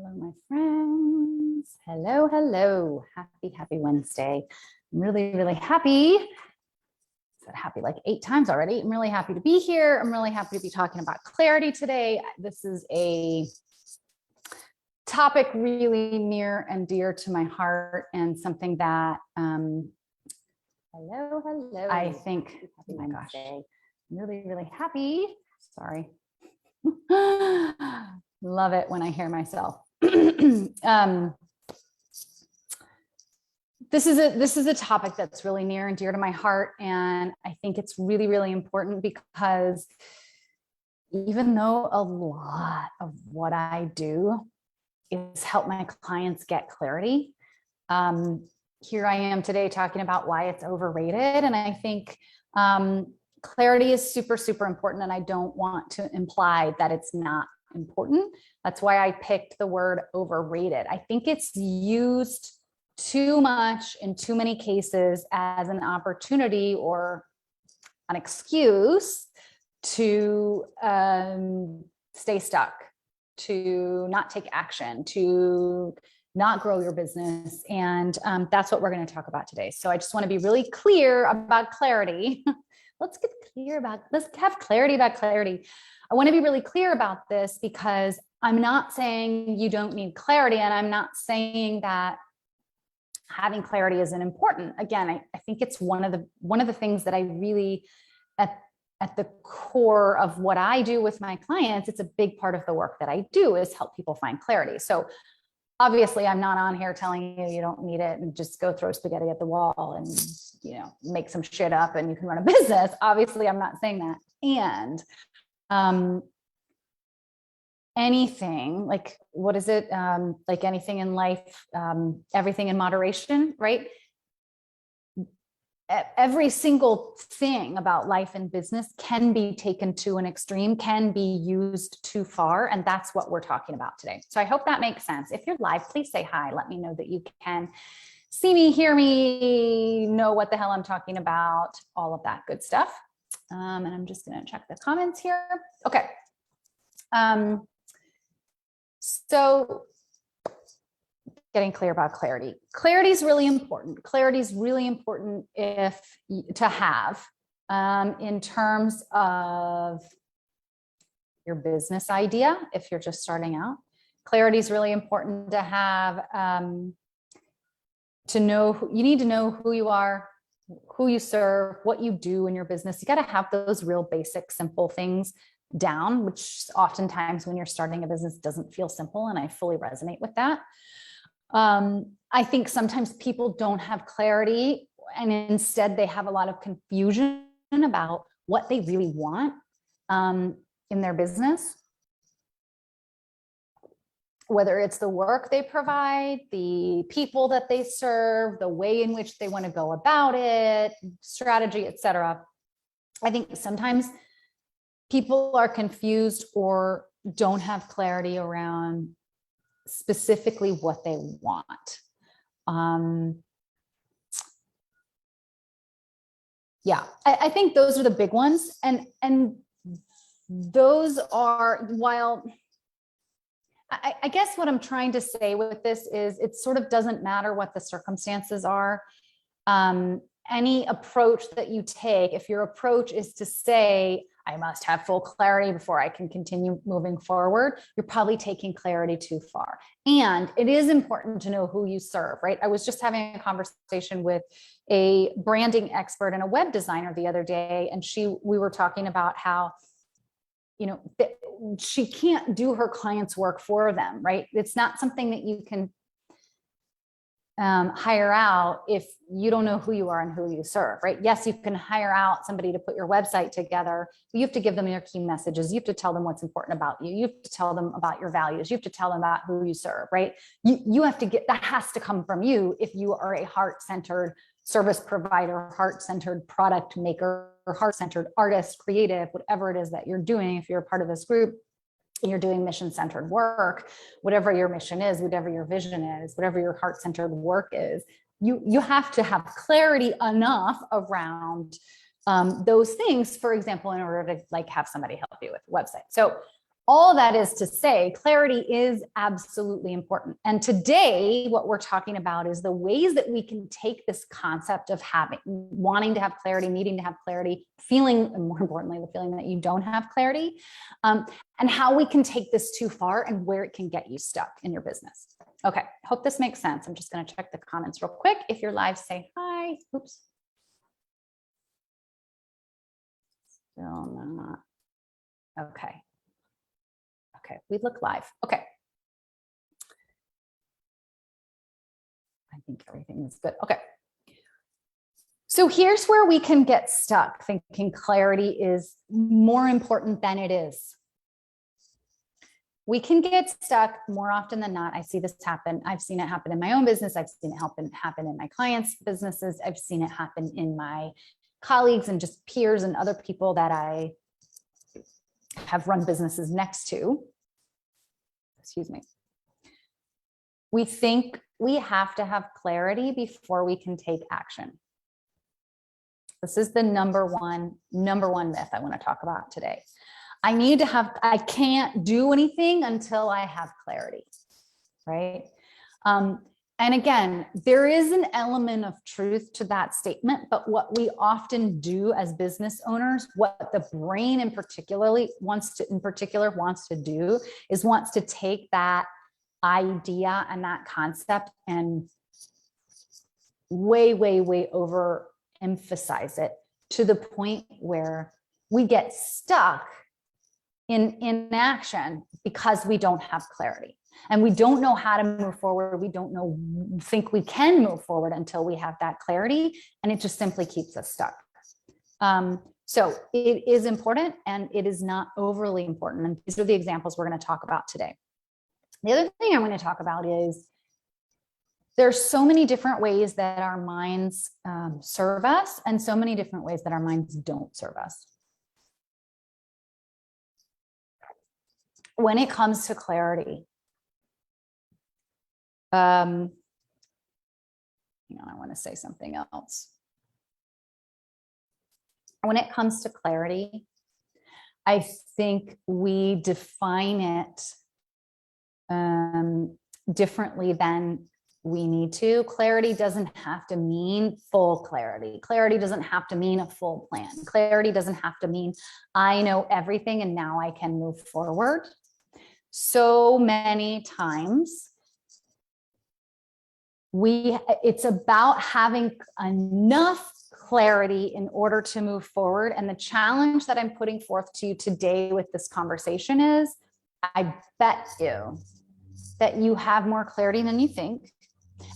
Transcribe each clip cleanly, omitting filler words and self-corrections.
Hello, my friends. Hello, hello. Happy Wednesday. I'm really happy. I said happy like 8 times already. I'm really happy to be here. I'm really happy to be talking about clarity today. This is a topic really near and dear to my heart and something that, hello. I think, oh my gosh, I'm really happy. Sorry. Love it when I hear myself. This is a topic that's really near and dear to my heart, and I think it's really important because even though a lot of what I do is help my clients get clarity, here I am today talking about why it's overrated, and I think clarity is super important, and I don't want to imply that it's not important. That's why I picked the word overrated. I think it's used too much in too many cases as an opportunity or an excuse to stay stuck, to not take action, to not grow your business. And that's what we're going to talk about today. So I just want to be really clear about clarity. Let's have clarity about clarity. I want to be really clear about this because I'm not saying you don't need clarity, and I'm not saying that having clarity isn't important. Again, I think it's one of the things that I really, at the core of what I do with my clients, it's a big part of the work that I do is help people find clarity. So obviously I'm not on here telling you don't need it and just go throw spaghetti at the wall and, make some shit up and you can run a business. Obviously I'm not saying that. And anything, like, what is it? Like anything in life, everything in moderation, right? Every single thing about life and business can be taken to an extreme, can be used too far. And that's what we're talking about today. So I hope that makes sense. If you're live, please say hi. Let me know that you can see me, hear me, know what the hell I'm talking about, all of that good stuff. And I'm just going to check the comments here. Okay. So getting clear about clarity. Clarity is really important. Clarity is really important to have in terms of your business idea. If you're just starting out, clarity is really important to have. To know, you need to know who you are, who you serve, what you do in your business. You got to have those real basic, simple things down, which oftentimes when you're starting a business doesn't feel simple. And I fully resonate with that. I think sometimes people don't have clarity, and instead they have a lot of confusion about what they really want in their business. Whether it's the work they provide, the people that they serve, the way in which they want to go about it, strategy, etc. I think sometimes people are confused or don't have clarity around specifically what they want. Yeah, I think those are the big ones. And those are, while I guess what I'm trying to say with this is it sort of doesn't matter what the circumstances are. Any approach that you take, if your approach is to say, I must have full clarity before I can continue moving forward, you're probably taking clarity too far. And it is important to know who you serve, right? I was just having a conversation with a branding expert and a web designer the other day, and we were talking about how, she can't do her clients' work for them, right? It's not something that you can hire out if you don't know who you are and who you serve, right? Yes, you can hire out somebody to put your website together, but you have to give them your key messages. You have to tell them what's important about you. You have to tell them about your values. You have to tell them about who you serve, right? You have to that has to come from you if you are a heart-centered service provider, heart-centered product maker, heart-centered artist, creative, whatever it is that you're doing. If you're a part of this group and you're doing mission-centered work, whatever your mission is, whatever your vision is, whatever your heart-centered work is, you have to have clarity enough around those things, for example, in order to have somebody help you with the website. So all that is to say, clarity is absolutely important. And today, what we're talking about is the ways that we can take this concept of wanting to have clarity, needing to have clarity, feeling, and more importantly, the feeling that you don't have clarity, and how we can take this too far and where it can get you stuck in your business. Okay, hope this makes sense. I'm just going to check the comments real quick. If you're live, say hi. Oops. Still not. Okay. Okay, we look live. Okay. I think everything is good. Okay. So here's where we can get stuck thinking clarity is more important than it is. We can get stuck more often than not. I see this happen. I've seen it happen in my own business. I've seen it happen in my clients' businesses. I've seen it happen in my colleagues and just peers and other people that I have run businesses next to. Excuse me. We think we have to have clarity before we can take action. This is the number one myth I want to talk about today. I can't do anything until I have clarity, right? And again, there is an element of truth to that statement, but what we often do as business owners, what the brain in particular wants to do is wants to take that idea and that concept and way overemphasize it to the point where we get stuck in inaction because we don't have clarity. And we don't know how to move forward. We don't think we can move forward until we have that clarity. And it just simply keeps us stuck. So it is important and it is not overly important. And these are the examples we're going to talk about today. The other thing I'm going to talk about is there's so many different ways that our minds serve us and so many different ways that our minds don't serve us. When it comes to clarity, hang on, I want to say something else. When it comes to clarity, I think we define it differently than we need to. Clarity doesn't have to mean full clarity. Clarity doesn't have to mean a full plan. Clarity doesn't have to mean I know everything and now I can move forward. So many times it's about having enough clarity in order to move forward. And the challenge that I'm putting forth to you today with this conversation is, I bet you that you have more clarity than you think.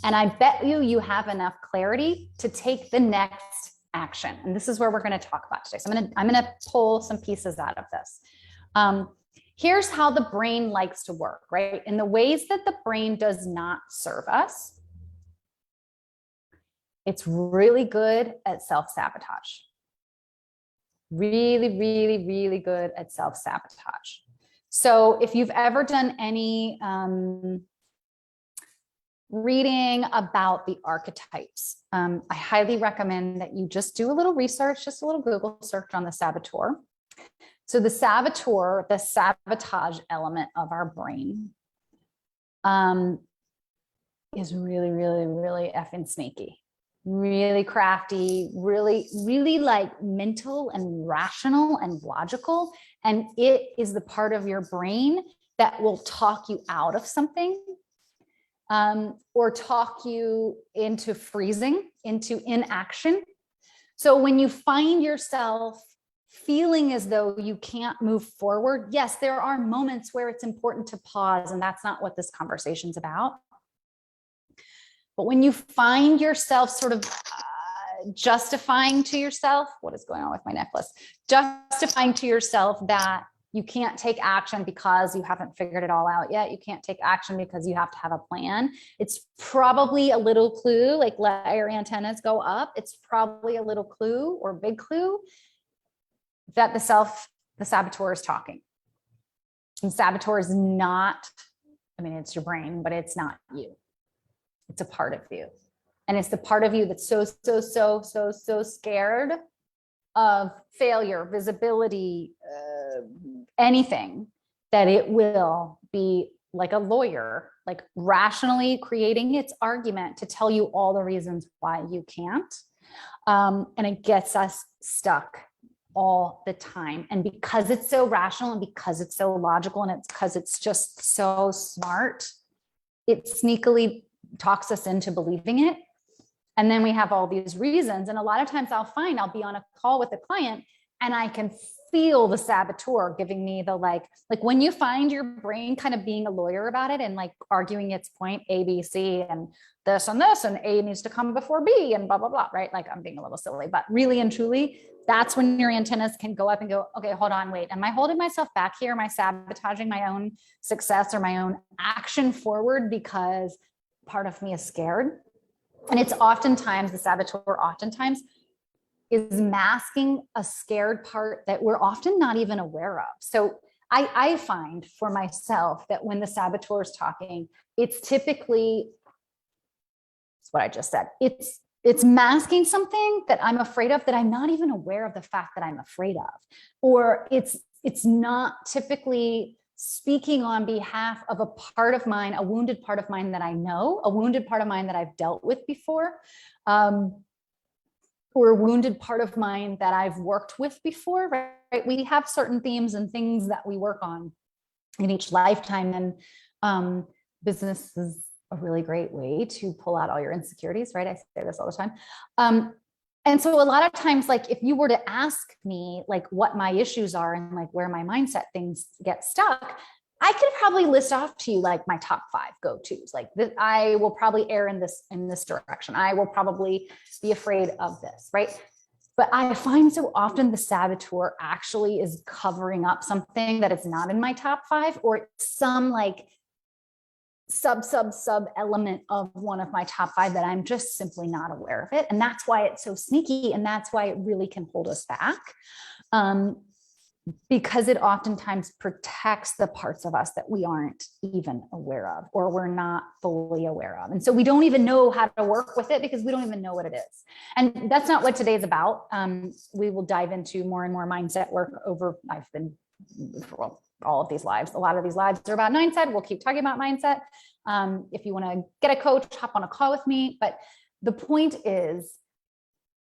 And I bet you have enough clarity to take the next action. And this is where we're going to talk about today. So I'm going to pull some pieces out of this. Here's how the brain likes to work, right? In the ways that the brain does not serve us, it's really good at self-sabotage. Really good at self-sabotage. So if you've ever done any reading about the archetypes, I highly recommend that you just do a little research, just a little Google search on the saboteur. So the saboteur, the sabotage element of our brain, is really effing sneaky, really crafty, really like mental and rational and logical. And it is the part of your brain that will talk you out of something, or talk you into freezing, into inaction. So when you find yourself feeling as though you can't move forward, yes, there are moments where it's important to pause, and that's not what this conversation's about. But when you find yourself sort of justifying to yourself, what is going on with my necklace? Justifying to yourself that you can't take action because you haven't figured it all out yet. You can't take action because you have to have a plan. It's probably a little clue, like let your antennas go up. It's probably a little clue or big clue that the saboteur is talking. And saboteur is not, I mean, it's your brain, but it's not you. It's a part of you. And it's the part of you that's so scared of failure, visibility, anything, that it will be like a lawyer, like rationally creating its argument to tell you all the reasons why you can't. And it gets us stuck all the time. And because it's so rational and because it's so logical and it's because it's just so smart, it sneakily talks us into believing it. And then we have all these reasons. And a lot of times I'll be on a call with a client and I can feel the saboteur giving me the like when you find your brain kind of being a lawyer about it and like arguing its point, A, B, C, and this, and A needs to come before B and blah, blah, blah, right? Like I'm being a little silly, but really and truly, that's when your antennas can go up and go, okay, hold on, wait. Am I holding myself back here? Am I sabotaging my own success or my own action forward because part of me is scared? And it's oftentimes, the saboteur oftentimes is masking a scared part that we're often not even aware of. So I find for myself that when the saboteur is talking, it's typically, it's what I just said. It's masking something that I'm afraid of that I'm not even aware of the fact that I'm afraid of. Or it's not typically speaking on behalf of a part of mine, a wounded part of mine that I know, a wounded part of mine that I've dealt with before, or a wounded part of mine that I've worked with before, right? We have certain themes and things that we work on in each lifetime. And business is a really great way to pull out all your insecurities, right? I say this all the time. And so a lot of times, like if you were to ask me like what my issues are and like where my mindset things get stuck, I could probably list off to you like my top 5 go-tos. Like I will probably err in this direction. I will probably be afraid of this, right? But I find so often the saboteur actually is covering up something that is not in my top 5 or some like sub element of one of my top 5 that I'm just simply not aware of it. And that's why it's so sneaky. And that's why it really can hold us back. Because it oftentimes protects the parts of us that we aren't even aware of or we're not fully aware of. And so we don't even know how to work with it because we don't even know what it is. And that's not what today's about. We will dive into more and more mindset work over, I've been for all of these lives. A lot of these lives are about mindset. We'll keep talking about mindset. If you want to get a coach, hop on a call with me. But the point is,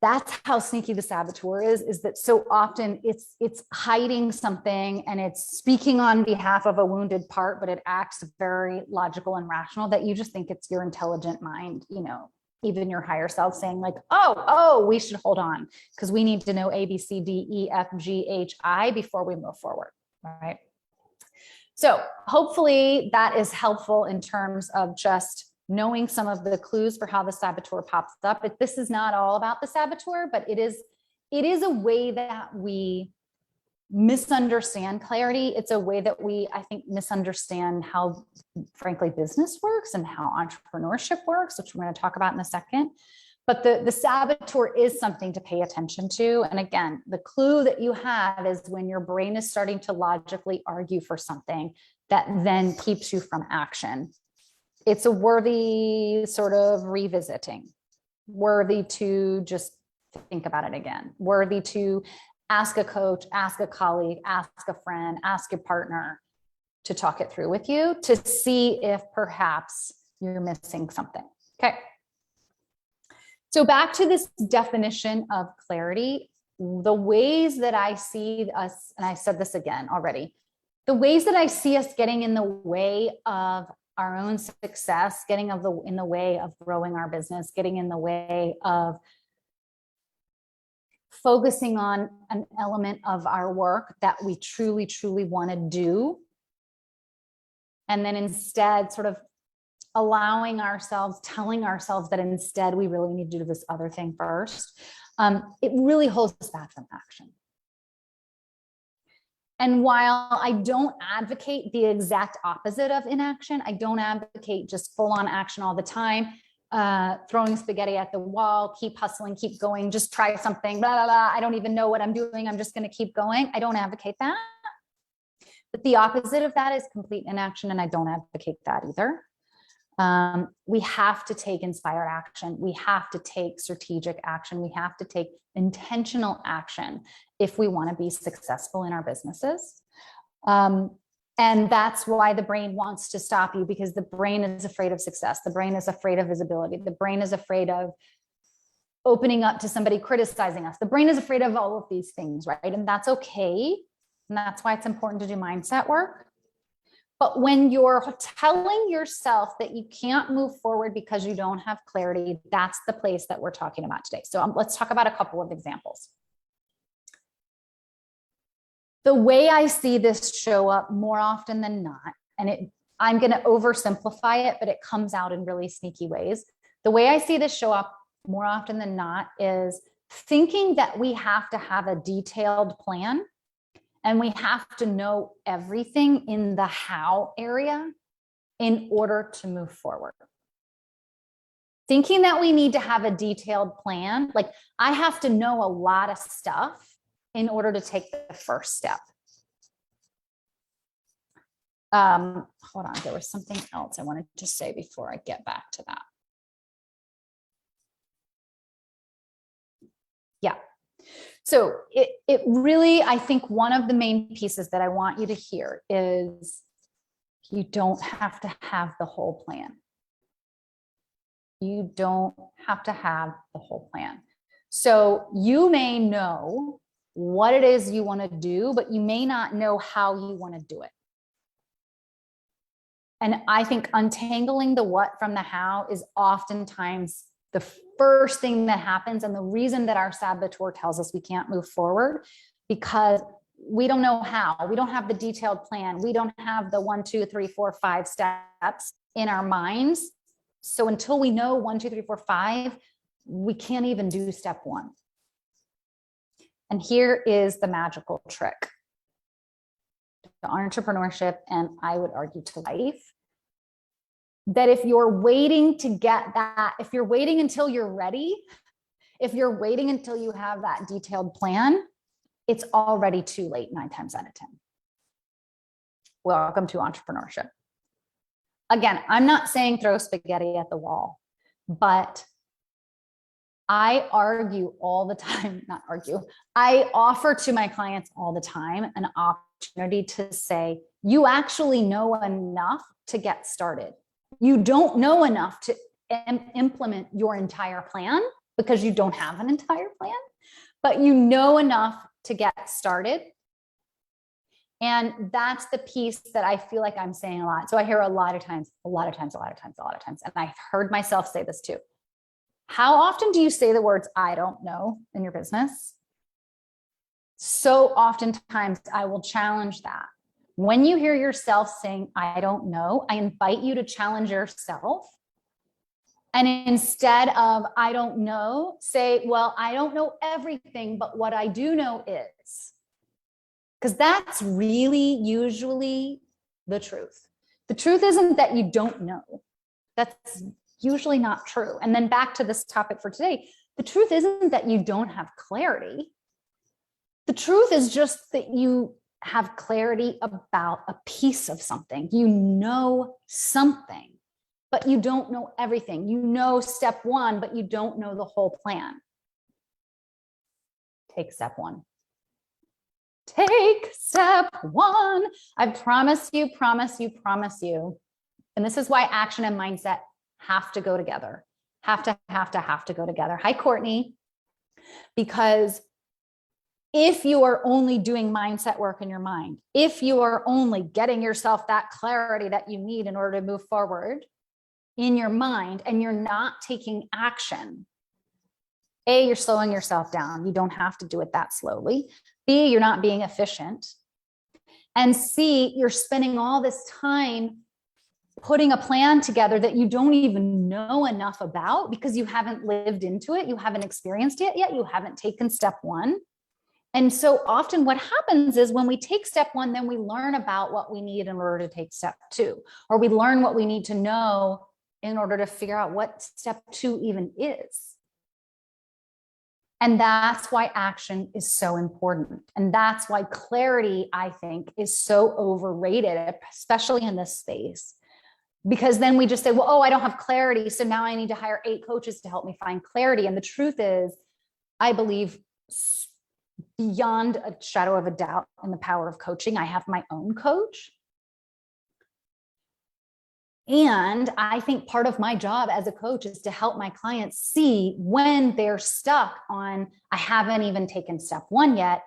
that's how sneaky the saboteur is that so often it's hiding something and it's speaking on behalf of a wounded part, but it acts very logical and rational that you just think it's your intelligent mind, you know, even your higher self saying like, oh, we should hold on because we need to know A, B, C, D, E, F, G, H, I before we move forward, right? So hopefully that is helpful in terms of just knowing some of the clues for how the saboteur pops up. This is not all about the saboteur, but it is a way that we misunderstand clarity. It's a way that we, I think, misunderstand how, frankly, business works and how entrepreneurship works, which we're going to talk about in a second. But the saboteur is something to pay attention to. And again, the clue that you have is when your brain is starting to logically argue for something that then keeps you from action. It's a worthy sort of revisiting, worthy to just think about it again, worthy to ask a coach, ask a colleague, ask a friend, ask your partner to talk it through with you to see if perhaps you're missing something. Okay. So back to this definition of clarity, the ways that I see us, and I said this again already, the ways that I see us getting in the way of our own success, getting in the way of growing our business, getting in the way of focusing on an element of our work that we truly, truly want to do. And then instead sort of allowing ourselves, telling ourselves that instead we really need to do this other thing first. It really holds us back from action. And while I don't advocate the exact opposite of inaction, I don't advocate just full on action all the time, throwing spaghetti at the wall, keep hustling, keep going, just try something, blah, blah, blah. I don't even know what I'm doing. I'm just going to keep going. I don't advocate that. But the opposite of that is complete inaction. And I don't advocate that either. We have to take inspired action. We have to take strategic action. We have to take intentional action if we want to be successful in our businesses. And that's why the brain wants to stop you, because the brain is afraid of success. The brain is afraid of visibility. The brain is afraid of opening up to somebody criticizing us. The brain is afraid of all of these things, right? And that's okay. And that's why it's important to do mindset work. But when you're telling yourself that you can't move forward because you don't have clarity, that's the place that we're talking about today. So let's talk about a couple of examples. The way I see this show up more often than not, and I'm going to oversimplify it, but it comes out in really sneaky ways. The way I see this show up more often than not is thinking that we have to have a detailed plan and we have to know everything in the how area in order to move forward. Thinking that we need to have a detailed plan, like I have to know a lot of stuff in order to take the first step. Hold on, there was something else I wanted to say before I get back to that. Yeah. So it really, I think one of the main pieces that I want you to hear is you don't have to have the whole plan. You don't have to have the whole plan. So you may know what it is you want to do, but you may not know how you want to do it. And I think untangling the what from the how is oftentimes the first thing that happens. And the reason that our saboteur tells us we can't move forward, because we don't know how. We don't have the detailed plan. We don't have the 1, 2, 3, 4, 5 steps in our minds. So until we know 1, 2, 3, 4, 5, we can't even do step 1. And here is the magical trick to entrepreneurship, and I would argue to life, that if you're waiting to get that, if you're waiting until you're ready, if you're waiting until you have that detailed plan, it's already too late 9 times out of 10. Welcome to entrepreneurship. Again, I'm not saying throw spaghetti at the wall, but I argue all the time, not argue, I offer to my clients all the time an opportunity to say, you actually know enough to get started. You don't know enough to implement your entire plan because you don't have an entire plan, but you know enough to get started. And that's the piece that I feel like I'm saying a lot. So I hear a lot of times, and I've heard myself say this too. How often do you say the words, I don't know, in your business? So oftentimes I will challenge that. When you hear yourself saying, I don't know, I invite you to challenge yourself. And instead of, I don't know, say, well, I don't know everything, but what I do know is. Because that's really usually the truth. The truth isn't that you don't know. That's usually not true. And then back to this topic for today, the truth isn't that you don't have clarity. The truth is just that you have clarity about a piece of something. You know something, but you don't know everything. You know step 1, but you don't know the whole plan. Take step 1. Take step 1. I promise you. And this is why action and mindset have to go together. Have to go together. Hi, Courtney. Because if you are only doing mindset work in your mind, if you are only getting yourself that clarity that you need in order to move forward in your mind, and you're not taking action, A, you're slowing yourself down. You don't have to do it that slowly. B, you're not being efficient. And C, you're spending all this time putting a plan together that you don't even know enough about because you haven't lived into it. You haven't experienced it yet. You haven't taken step 1. And so often what happens is when we take step 1, then we learn about what we need in order to take step 2, or we learn what we need to know in order to figure out what step 2 even is. And that's why action is so important. And that's why clarity, I think, is so overrated, especially in this space. Because then we just say, well, oh, I don't have clarity, so now I need to hire 8 coaches to help me find clarity. And the truth is, I believe beyond a shadow of a doubt in the power of coaching. I have my own coach. And I think part of my job as a coach is to help my clients see when they're stuck on, I haven't even taken step one yet.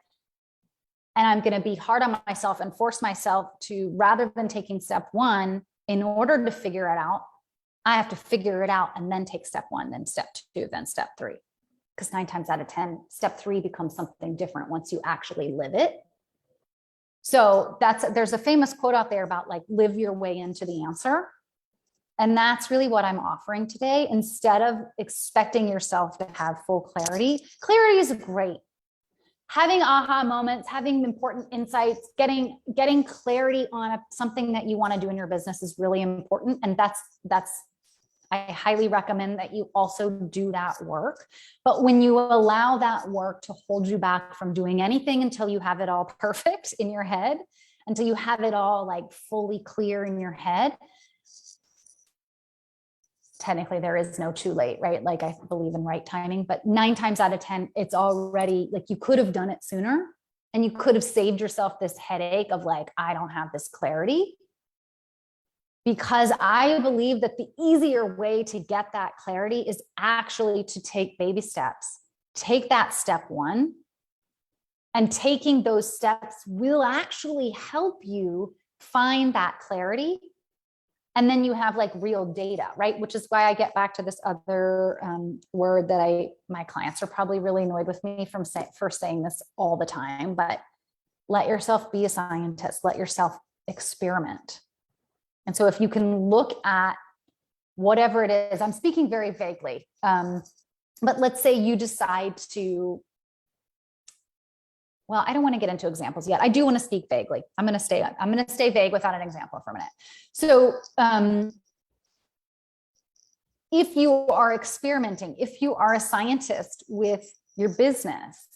And I'm going to be hard on myself and force myself to, rather than taking step one, in order to figure it out, I have to figure it out and then take step one, then step two, then step three. Because 9 times out of 10, step three becomes something different once you actually live it. So there's a famous quote out there about like, live your way into the answer. And that's really what I'm offering today. Instead of expecting yourself to have full clarity, clarity is great. Having aha moments, having important insights, getting clarity on something that you want to do in your business is really important. And I highly recommend that you also do that work. But when you allow that work to hold you back from doing anything until you have it all perfect in your head, until you have it all like fully clear in your head, technically there is no too late, right? Like I believe in right timing, but 9 times out of 10, it's already like you could have done it sooner and you could have saved yourself this headache of like, I don't have this clarity. Because I believe that the easier way to get that clarity is actually to take baby steps. Take that step one, and taking those steps will actually help you find that clarity. And then you have like real data, right? Which is why I get back to this other word that my clients are probably really annoyed with me for saying this all the time, but let yourself be a scientist, let yourself experiment. And so if you can look at whatever it is, I'm speaking very vaguely, but let's say you decide to, well, I don't want to get into examples yet. I do want to speak vaguely. I'm going to stay vague without an example for a minute. So if you are experimenting, if you are a scientist with your business,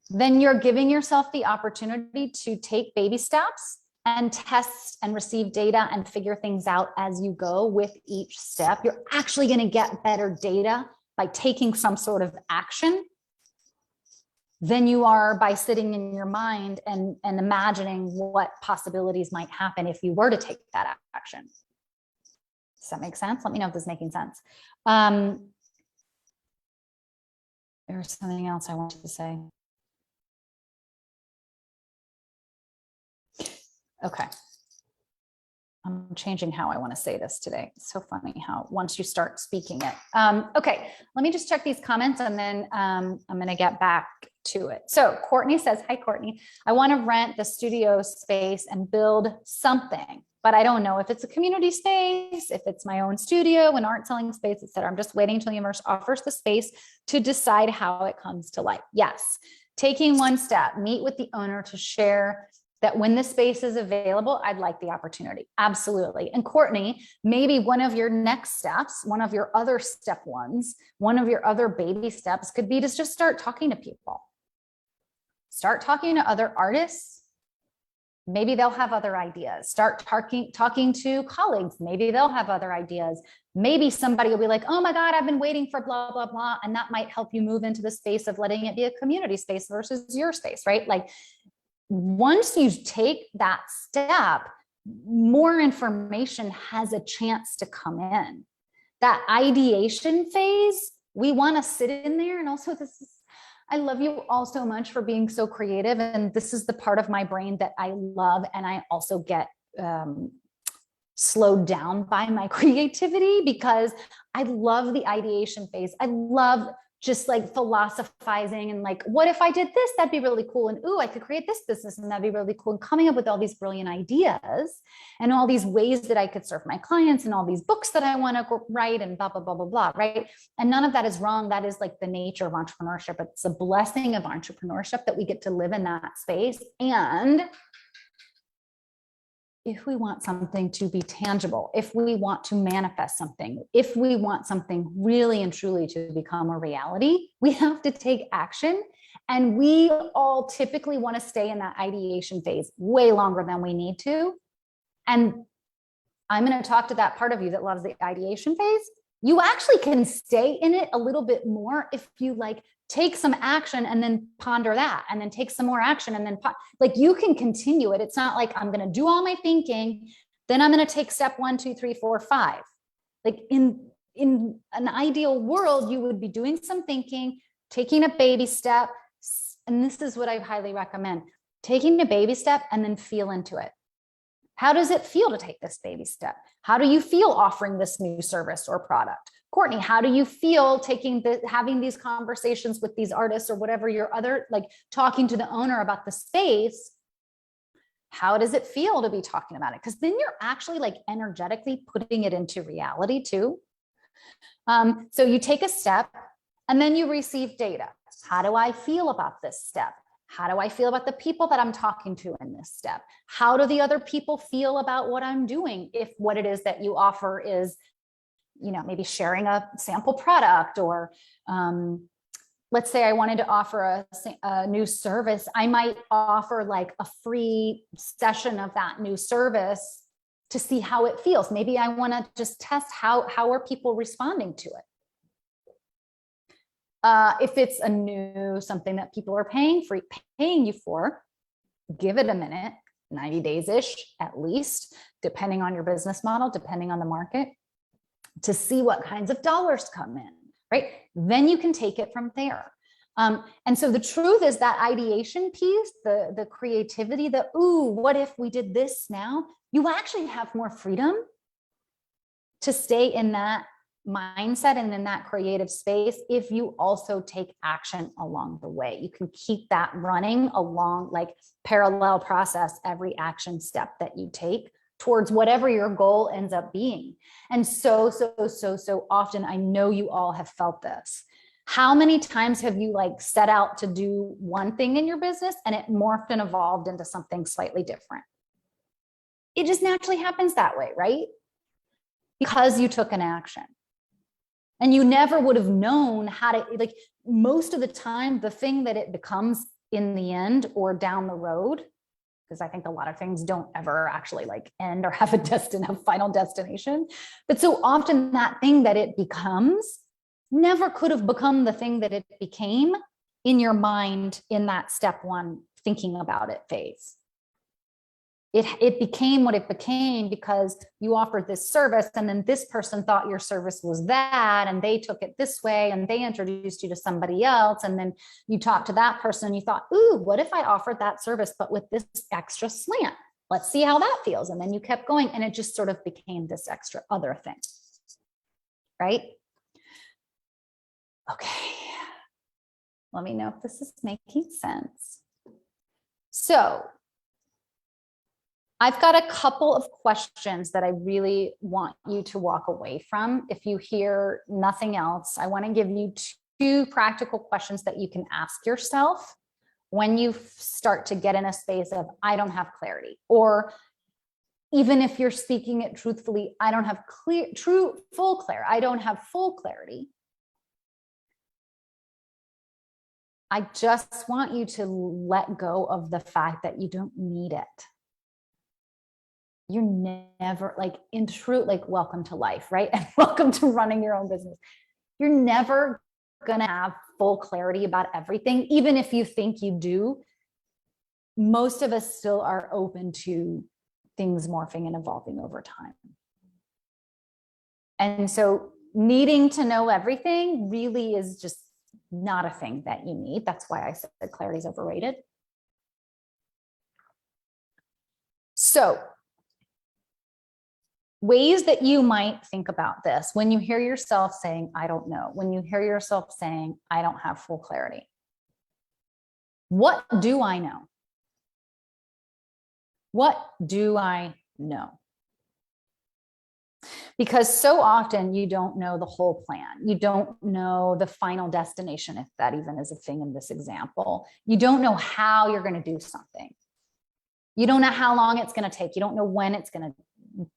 then you're giving yourself the opportunity to take baby steps and test and receive data and figure things out as you go with each step. You're actually going to get better data by taking some sort of action than you are by sitting in your mind and imagining what possibilities might happen if you were to take that action. Does that make sense? Let me know if this is making sense. There's something else I wanted to say. Okay. I'm changing how I want to say this today. It's so funny how once you start speaking it. Okay, let me just check these comments and then I'm going to get back to it. So Courtney says, hi, Courtney. I want to rent the studio space and build something, but I don't know if it's a community space, if it's my own studio, an art selling space, etc. I'm just waiting until the universe offers the space to decide how it comes to life. Yes, taking one step, meet with the owner to share that when the space is available, I'd like the opportunity. Absolutely. And Courtney, maybe one of your next steps, one of your other step ones, one of your other baby steps could be to just start talking to people. Start talking to other artists. Maybe they'll have other ideas. Start talking to colleagues. Maybe they'll have other ideas. Maybe somebody will be like, oh my God, I've been waiting for blah, blah, blah. And that might help you move into the space of letting it be a community space versus your space, right? Like, once you take that step, more information has a chance to come in. That ideation phase, we want to sit in there. And also I love you all so much for being so creative. And this is the part of my brain that I love. And I also get slowed down by my creativity because I love the ideation phase. I love just like philosophizing and like, what if I did this? That'd be really cool. And ooh, I could create this business and that'd be really cool. And coming up with all these brilliant ideas and all these ways that I could serve my clients and all these books that I want to write and blah, blah, blah, blah, blah, right? And none of that is wrong. That is like the nature of entrepreneurship. It's a blessing of entrepreneurship that we get to live in that space. And if we want something to be tangible, if we want to manifest something, if we want something really and truly to become a reality, we have to take action. And we all typically want to stay in that ideation phase way longer than we need to. And I'm going to talk to that part of you that loves the ideation phase. You actually can stay in it a little bit more if you like take some action and then ponder that, and then take some more action and then like you can continue it. It's not like I'm going to do all my thinking, Then I'm going to take step 1, 2, 3, 4, 5. Like in an ideal world, you would be doing some thinking, taking a baby step. And this is what I highly recommend: taking a baby step and then feel into it. How does it feel to take this baby step? How do you feel offering this new service or product? Courtney, how do you feel having these conversations with these artists or whatever your other, like talking to the owner about the space? How does it feel to be talking about it? Because then you're actually like energetically putting it into reality too. So you take a step and then you receive data. How do I feel about this step? How do I feel about the people that I'm talking to in this step? How do the other people feel about what I'm doing? If what it is that you offer is, you know, maybe sharing a sample product, or let's say I wanted to offer a new service, I might offer like a free session of that new service to see how it feels. Maybe I want to just test how are people responding to it. If it's a new something that people are paying you for, give it a minute, 90 days-ish at least, depending on your business model, depending on the market, to see what kinds of dollars come in, right? Then you can take it from there. And so the truth is that ideation piece, the creativity, ooh, what if we did this now? You actually have more freedom to stay in that mindset and in that creative space if you also take action along the way. You can keep that running along, like parallel process every action step that you take towards whatever your goal ends up being. And so often, I know you all have felt this. How many times have you like set out to do one thing in your business and it morphed and evolved into something slightly different? It just naturally happens that way, right? Because you took an action. And you never would have known how to, like, most of the time, the thing that it becomes in the end or down the road, because I think a lot of things don't ever actually like end or have a final destination. But so often that thing that it becomes never could have become the thing that it became in your mind in that step 1 thinking about it phase. It became what it became because you offered this service, and then this person thought your service was that, and they took it this way, and they introduced you to somebody else, and then you talked to that person and you thought, ooh, what if I offered that service but with this extra slant? Let's see how that feels. And then you kept going, and it just sort of became this extra other thing, right? Okay, let me know if this is making sense. So I've got a couple of questions that I really want you to walk away from. If you hear nothing else, I want to give you 2 practical questions that you can ask yourself when you start to get in a space of, I don't have clarity, or even if you're speaking it truthfully, I don't have full clarity. I just want you to let go of the fact that you don't need it. You're never, like, in truth, like, welcome to life, right? And welcome to running your own business. You're never going to have full clarity about everything. Even if you think you do, most of us still are open to things morphing and evolving over time. And so needing to know everything really is just not a thing that you need. That's why I said that clarity is overrated. So ways that you might think about this when you hear yourself saying, I don't know, when you hear yourself saying, I don't have full clarity. What do I know? What do I know? Because so often you don't know the whole plan. You don't know the final destination, if that even is a thing in this example. You don't know how you're going to do something. You don't know how long it's going to take. You don't know when it's going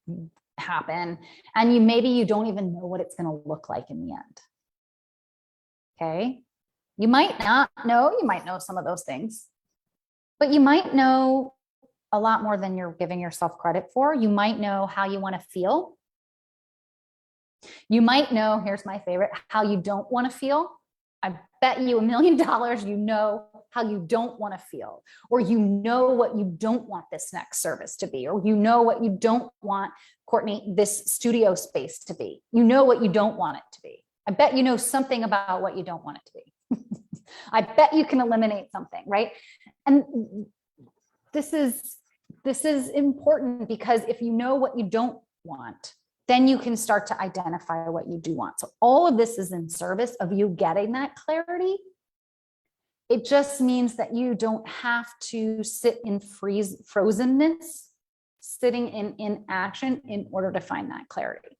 to happen. And maybe you don't even know what it's going to look like in the end. Okay. You might not know, you might know some of those things, but you might know a lot more than you're giving yourself credit for. You might know how you want to feel. You might know, here's my favorite, how you don't want to feel. I bet you $1 million, you know how you don't want to feel, or you know what you don't want this next service to be, or you know what you don't want, Courtney, this studio space to be. You know what you don't want it to be. I bet you know something about what you don't want it to be. I bet you can eliminate something, right? And this is important, because if you know what you don't want, then you can start to identify what you do want. So all of this is in service of you getting that clarity. It just means that you don't have to sit in frozenness, sitting in inaction in order to find that clarity.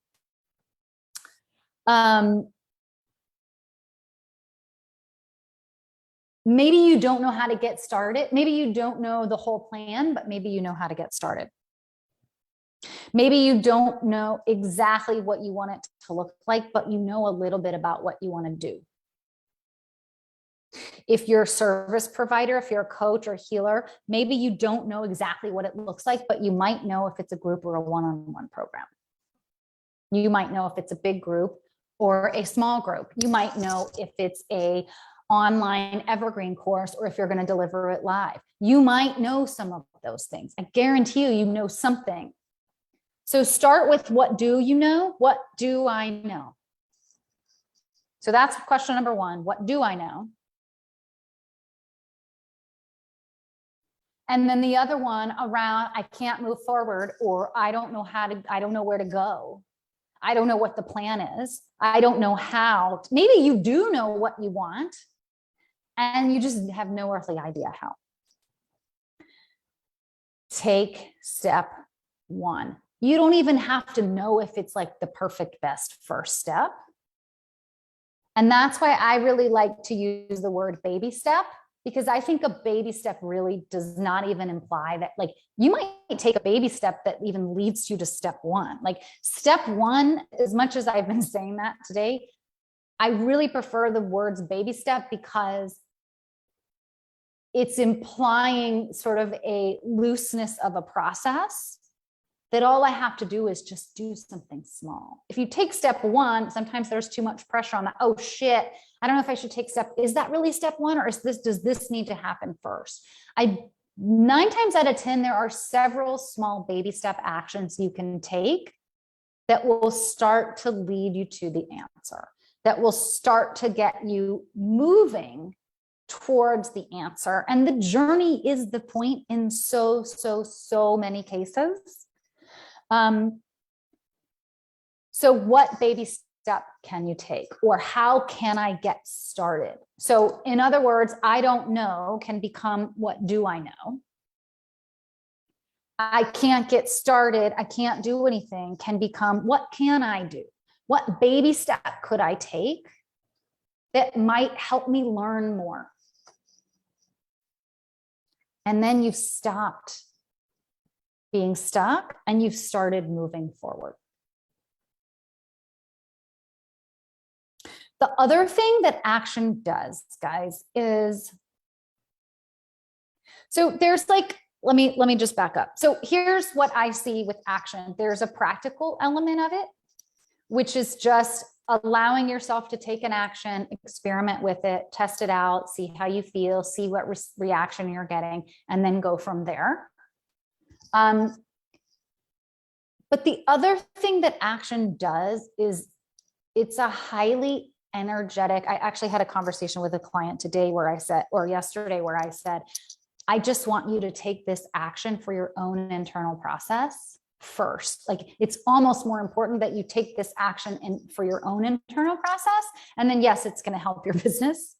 Maybe you don't know how to get started. Maybe you don't know the whole plan, but maybe you know how to get started. Maybe you don't know exactly what you want it to look like, but you know a little bit about what you want to do. If you're a service provider, if you're a coach or healer, maybe you don't know exactly what it looks like, but you might know if it's a group or a one-on-one program. You might know if it's a big group or a small group. You might know if it's a online evergreen course or if you're going to deliver it live. You might know some of those things. I guarantee you know something. So start with, what do you know? What do I know? So that's question number one. What do I know? And then the other one around, I can't move forward, or I don't know where to go. I don't know what the plan is. I don't know how. Maybe you do know what you want, and you just have no earthly idea how. Take step one. You don't even have to know if it's like the perfect best first step. And that's why I really like to use the word baby step, because I think a baby step really does not even imply that, like, you might take a baby step that even leads you to step one. Like step one, as much as I've been saying that today, I really prefer the words baby step, because it's implying sort of a looseness of a process, that all I have to do is just do something small. If you take step one, sometimes there's too much pressure on that. Oh shit, I don't know if I should take is that really step one, or does this need to happen first? 9 times out of 10, there are several small baby step actions you can take that will start to lead you to the answer, that will start to get you moving towards the answer. And the journey is the point in so many cases. So what baby step can you take, or how can I get started? So in other words, I don't know can become, what do I know? I can't get started, I can't do anything, can become, what can I do? What baby step could I take that might help me learn more? And then you've stopped being stuck and you've started moving forward. The other thing that action does, guys, is, so there's like, let me just back up. So here's what I see with action. There's a practical element of it, which is just allowing yourself to take an action, experiment with it, test it out, see how you feel, see what reaction you're getting, and then go from there. But the other thing that action does is it's a highly energetic. I actually had a conversation with a client today where I said, or yesterday, where I said, I just want you to take this action for your own internal process first. Like, it's almost more important that you take this action for your own internal process. And then yes, it's going to help your business.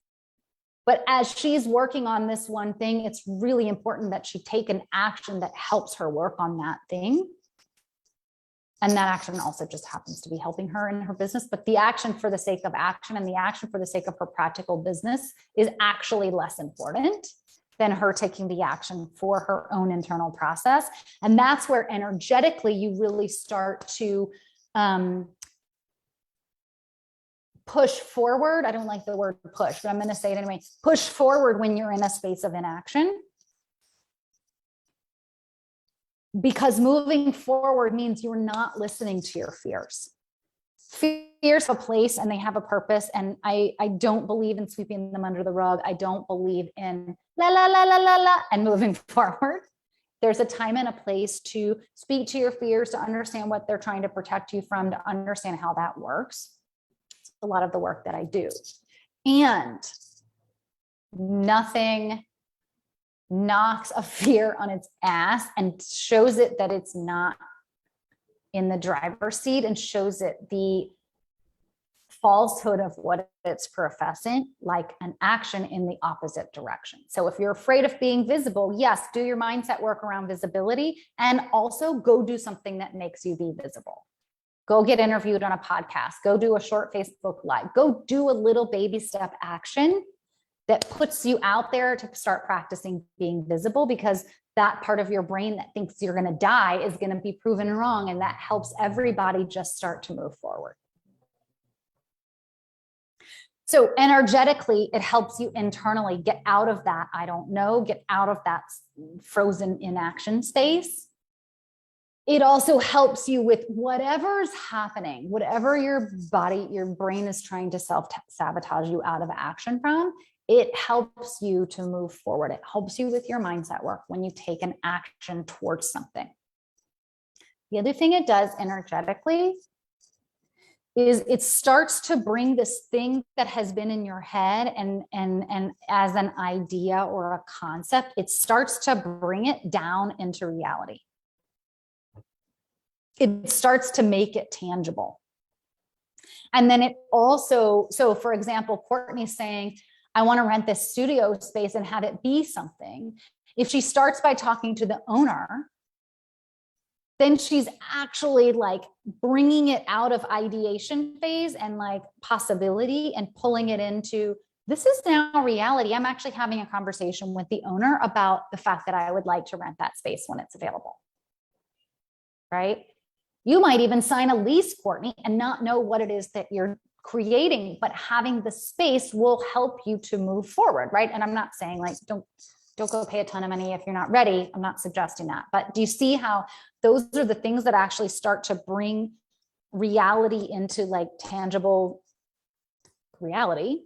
But as she's working on this one thing, it's really important that she take an action that helps her work on that thing. And that action also just happens to be helping her in her business. But the action for the sake of action and the action for the sake of her practical business is actually less important than her taking the action for her own internal process. And that's where energetically you really start to push forward. I don't like the word push, but I'm going to say it anyway. Push forward when you're in a space of inaction. Because moving forward means you're not listening to your fears. Fears have a place and they have a purpose. And I don't believe in sweeping them under the rug. I don't believe in la, la, la, la, la, la, and moving forward. There's a time and a place to speak to your fears, to understand what they're trying to protect you from, to understand how that works. It's a lot of the work that I do. And nothing knocks a fear on its ass and shows it that it's not in the driver's seat, and shows it the falsehood of what it's professing, like an action in the opposite direction. So if you're afraid of being visible, yes, do your mindset work around visibility, and also go do something that makes you be visible. Go get interviewed on a podcast, go do a short Facebook Live, go do a little baby step action that puts you out there to start practicing being visible, because that part of your brain that thinks you're going to die is going to be proven wrong. And that helps everybody just start to move forward. So energetically, it helps you internally get out of that I don't know, get out of that frozen inaction space. It also helps you with whatever's happening, whatever your body, your brain is trying to self-sabotage you out of action from. It helps you to move forward. It helps you with your mindset work when you take an action towards something. The other thing it does energetically is it starts to bring this thing that has been in your head and as an idea or a concept, it starts to bring it down into reality. It starts to make it tangible. And then it also, so for example, Courtney's saying, I want to rent this studio space and have it be something. If she starts by talking to the owner, then she's actually like bringing it out of ideation phase and like possibility and pulling it into, this is now reality. I'm actually having a conversation with the owner about the fact that I would like to rent that space when it's available. Right? You might even sign a lease, Courtney, and not know what it is that you're creating, but having the space will help you to move forward, right? And I'm not saying like, don't go pay a ton of money if you're not ready. I'm not suggesting that. But do you see how those are the things that actually start to bring reality into like tangible reality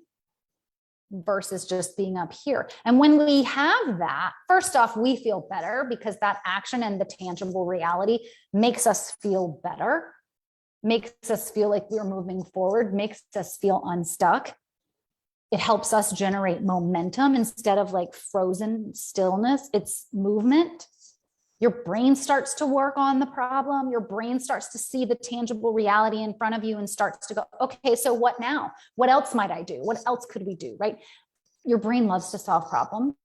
versus just being up here? And when we have that, first off, we feel better because that action and the tangible reality makes us feel better, makes us feel like we're moving forward, makes us feel unstuck. It helps us generate momentum instead of like frozen stillness. It's movement. Your brain starts to work on the problem. Your brain starts to see the tangible reality in front of you and starts to go, okay, so what now? What else might I do? What else could we do, right? Your brain loves to solve problems.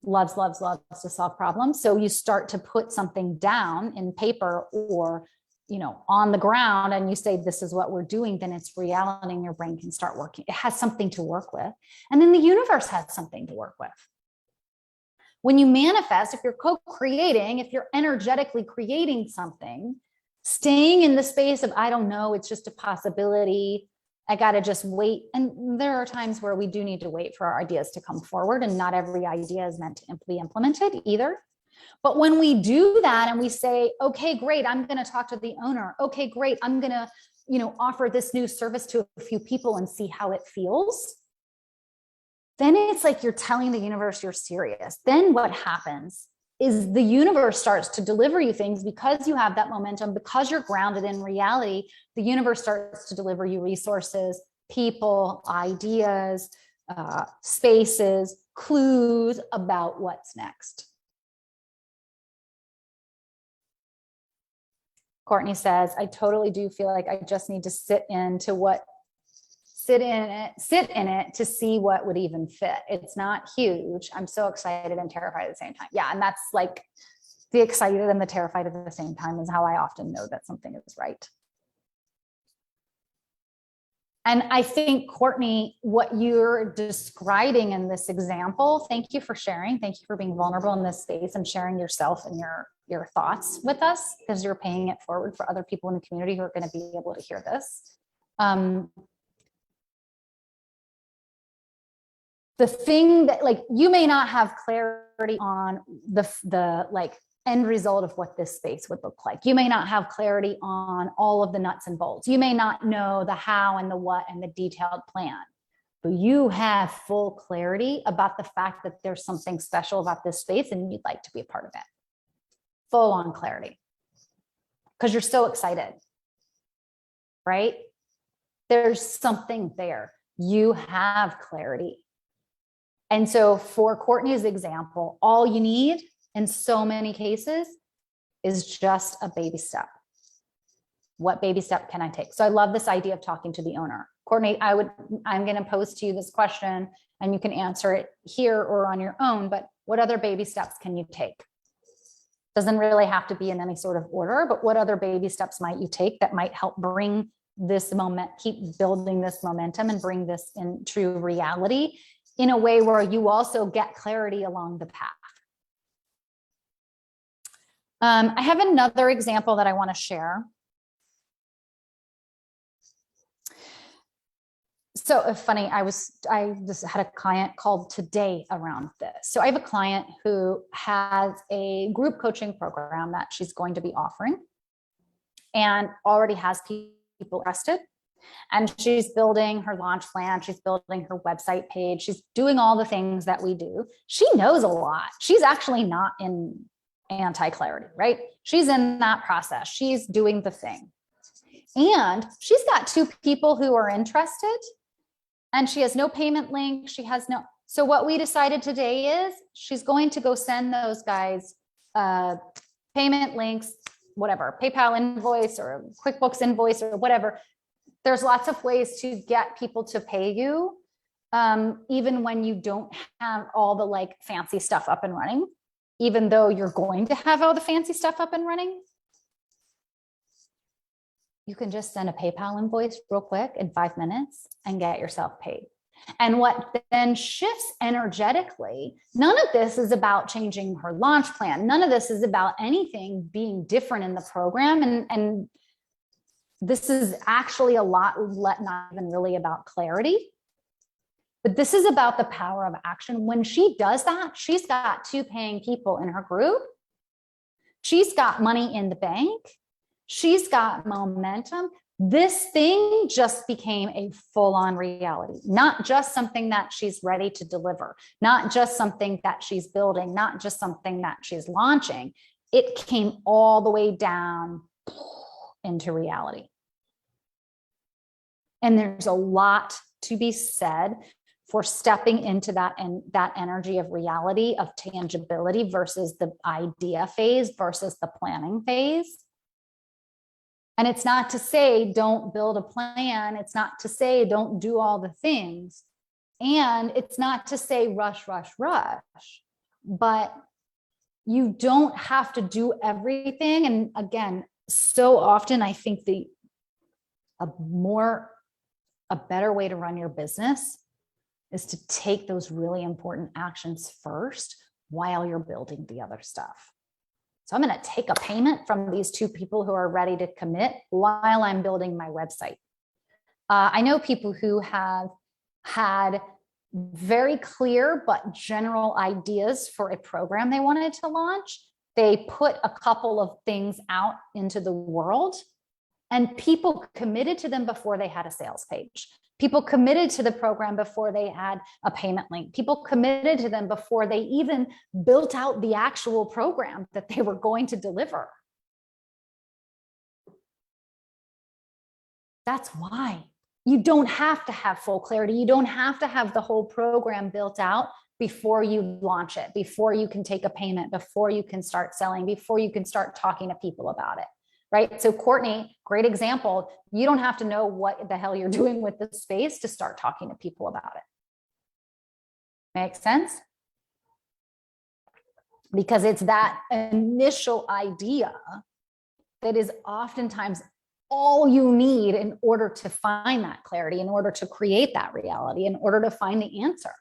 Loves to solve problems. So you start to put something down in paper or on the ground and you say, this is what we're doing, then it's reality and your brain can start working. It has something to work with. And then the universe has something to work with. When you manifest, if you're co-creating, if you're energetically creating something, staying in the space of, I don't know, it's just a possibility, I got to just wait. And there are times where we do need to wait for our ideas to come forward, and not every idea is meant to be implemented either. But when we do that and we say, okay, great, I'm going to talk to the owner. Okay, great, I'm going to, offer this new service to a few people and see how it feels. Then it's like you're telling the universe you're serious. Then what happens is the universe starts to deliver you things because you have that momentum, because you're grounded in reality. The universe starts to deliver you resources, people, ideas, spaces, clues about what's next. Courtney says, I totally do feel like I just need to sit in it to see what would even fit. It's not huge. I'm so excited and terrified at the same time. Yeah. And that's like the excited and the terrified at the same time is how I often know that something is right. And I think, Courtney, what you're describing in this example, thank you for sharing. Thank you for being vulnerable in this space and sharing yourself and your thoughts with us, because you're paying it forward for other people in the community who are going to be able to hear this. The thing that, like, you may not have clarity on the like end result of what this space would look like. You may not have clarity on all of the nuts and bolts. You may not know the how and the what and the detailed plan, but you have full clarity about the fact that there's something special about this space and you'd like to be a part of it. Full on clarity, because you're so excited, right? There's something there. You have clarity. And so for Courtney's example, all you need in so many cases is just a baby step. What baby step can I take? So I love this idea of talking to the owner. Courtney, I'm going to pose to you this question and you can answer it here or on your own, but what other baby steps can you take? Doesn't really have to be in any sort of order, but what other baby steps might you take that might help bring this moment, keep building this momentum and bring this into reality in a way where you also get clarity along the path. I have another example that I want to share. So funny, I just had a client called today around this. So I have a client who has a group coaching program that she's going to be offering and already has people interested. And she's building her launch plan. She's building her website page. She's doing all the things that we do. She knows a lot. She's actually not in anti-clarity, right? She's in that process. She's doing the thing. And she's got 2 people who are interested and she has no payment link. She has no. So what we decided today is she's going to go send those guys payment links, whatever, PayPal invoice or QuickBooks invoice or whatever. There's lots of ways to get people to pay you, even when you don't have all the like fancy stuff up and running, even though you're going to have all the fancy stuff up and running. You can just send a PayPal invoice real quick in 5 minutes and get yourself paid. And what then shifts energetically, none of this is about changing her launch plan. None of this is about anything being different in the program. And this is actually a lot, not even really about clarity, but this is about the power of action. When she does that, she's got 2 paying people in her group. She's got money in the bank. She's got momentum. This thing just became a full-on reality, not just something that she's ready to deliver, not just something that she's building, not just something that she's launching. It came all the way down into reality. And there's a lot to be said for stepping into that and that energy of reality, of tangibility versus the idea phase versus the planning phase. And it's not to say don't build a plan. It's not to say don't do all the things. And it's not to say rush, rush, rush. But you don't have to do everything. And again, so often I think a better way to run your business is to take those really important actions first while you're building the other stuff. So I'm going to take a payment from these 2 people who are ready to commit while I'm building my website. I know people who have had very clear but general ideas for a program they wanted to launch. They put a couple of things out into the world and people committed to them before they had a sales page. People committed to the program before they had a payment link. People committed to them before they even built out the actual program that they were going to deliver. That's why you don't have to have full clarity. You don't have to have the whole program built out before you launch it, before you can take a payment, before you can start selling, before you can start talking to people about it. Right? So Courtney, great example. You don't have to know what the hell you're doing with the space to start talking to people about it. Makes sense? Because it's that initial idea that is oftentimes all you need in order to find that clarity, in order to create that reality, in order to find the answer.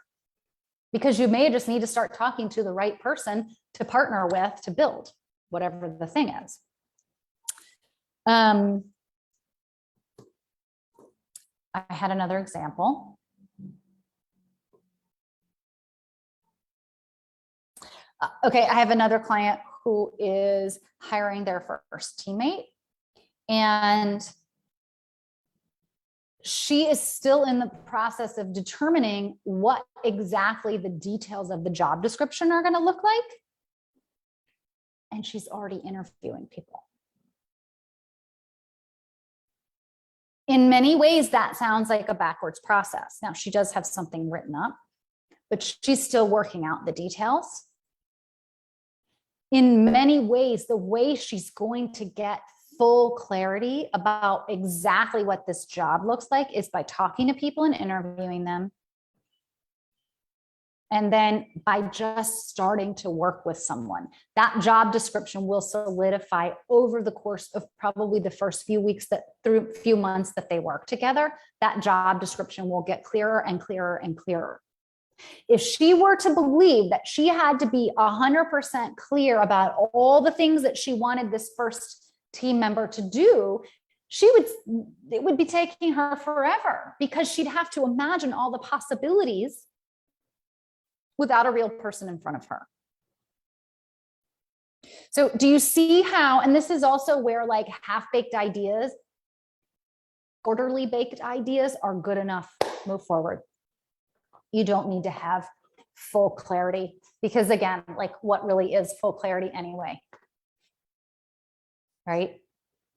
Because you may just need to start talking to the right person to partner with to build whatever the thing is. I had another example. Okay, I have another client who is hiring their first teammate, and she is still in the process of determining what exactly the details of the job description are going to look like. And she's already interviewing people. In many ways, that sounds like a backwards process. Now, she does have something written up, but she's still working out the details. In many ways, the way she's going to get full clarity about exactly what this job looks like is by talking to people and interviewing them. And then by just starting to work with someone. That job description will solidify over the course of probably the first few weeks through few months that they work together. That job description will get clearer and clearer and clearer. If she were to believe that she had to be 100% clear about all the things that she wanted this first team member to do, it would be taking her forever, because she'd have to imagine all the possibilities without a real person in front of her. So do you see how, and this is also where like half-baked ideas, orderly baked ideas are good enough, move forward. You don't need to have full clarity, because again, like what really is full clarity anyway? Right?